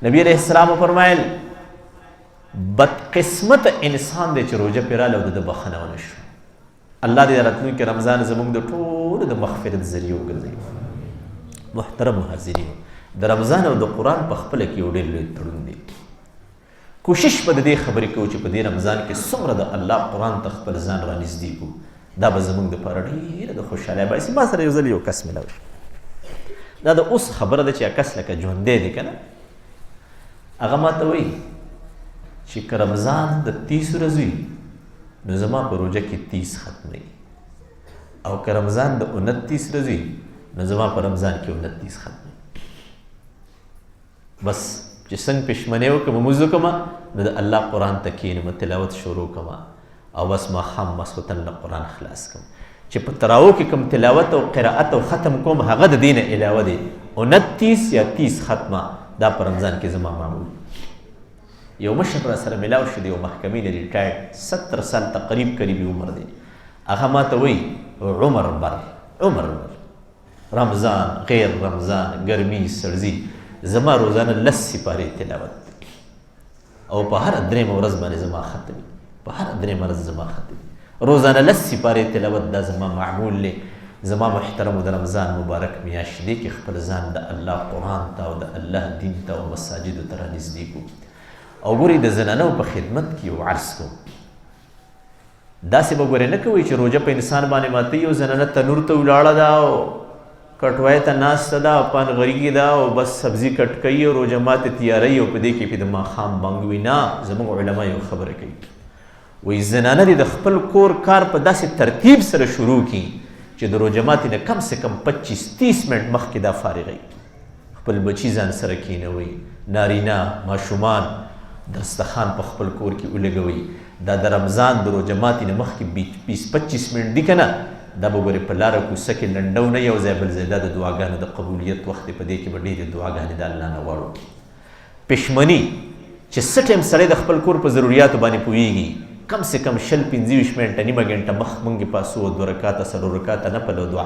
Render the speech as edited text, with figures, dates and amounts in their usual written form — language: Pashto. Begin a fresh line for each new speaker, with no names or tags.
نبی علیہ السلام فرمایل بدقسمت انسان دی چې روژه پرې راغله او د ده بخښنه ونه شو. الله دې راتلونکي رمضان زموږ د ټولو د مغفرت ذریعه وګرځوي. محترمو حاضرینو، د رمضان او د قرآن په خپله کې یو ډېر لوی تړون دی. کوشش به د دې خبرې کوو چې په دې رمضان کې څومره د الله قرآن ته خپل ځان رانږدې کړو. دا به زموږ دپاره ډېره د خوشحالۍ باعث. ما سره یو ځل یو کس ملاو شو. دا د اوس خبره ده چې کس لکه ژوندی دی که نه، هغه ما ته وایي چې که رمضان د 30 ورځو وي نو زما په روژه کې 30 ختموي، او که رمضان د 29 ورځو وي نو زما په رمضان کې 29 ختموي. بس چې څنګه پښمنۍ وکړم لمونځ وکړم نو د الله قرآن ته کښېنم، تلاوت شروع کړم او بس ماښام ماسخوتن نه قرآن خلاص کړم. چې په تراو کې کوم تلاوت او قرائت او ختم کوم هغه د دې نه علاوه دی 29 یا 30 ختمه دا په رمضان کې زما معمول. یو مشر را سره ملاو شو دی، یو محکمې نه ریټایرډ 70 سال تقریب قریبي عمر دی. هغه ما ته وایي عمر بر رمضان غیر رمضان ګرمي سړزي زما روزانه 10 سپارې تلاوت او په هر درېیمه ورځ باندې زما ختمي، په هر درېیمه ورځ زما ختمي. روزانه 10 سپارې تلاوت دا زما معمول دی. زما محترمو د رمضان مبارک میاشت دی کې خپل ځان د الله قرآن ته او د الله دین ته او مساجدو ته رانږدې کړو. او ګورئ د زنانو په خدمت کې یو عرض کوم، داسې به ګورئ نه کوئ چې روژه په انسان باندې ماتوي. یو زنانه تنور ته ولاړه ده او کټوای ته ناسته ده، پانغري ده او بس سبزي کټ کوي او روژه ماتې تیاروي او په دې کې د ماښام بانګ وي. نه، زموږ علما یو خبره کوي، وایي زنانه دې د خپل کور کار په داسې ترتیب سره شروع کړي چې د روژه ماتې نه کم سے کم 25-30 منټ مخکې دا فارغوي. خپل بچي ځان سره کښېنوئ، نارینه ماشومان دسترخوان په خپل کور کې ولګوئ. دا د رمضان د روژه ماتې نه مخکې 20-25 منټ دي که نه، دا به ګورې په لاره کوڅه کې لنډو نه یو ځای بل ځای. دا د دعاګانو د قبولیت وخت دی، په دې کې به ډېرې دعاګانې د الله نه غواړو. پښمني چې څه ټایم سړی د خپل کور په ضروریاتو باندې پوهېږي، کم سے کم 20-25 منټه نیمه ګنټه مخ مونږ پاسو 2 رکعاته 3 رکعاته نفل او دعا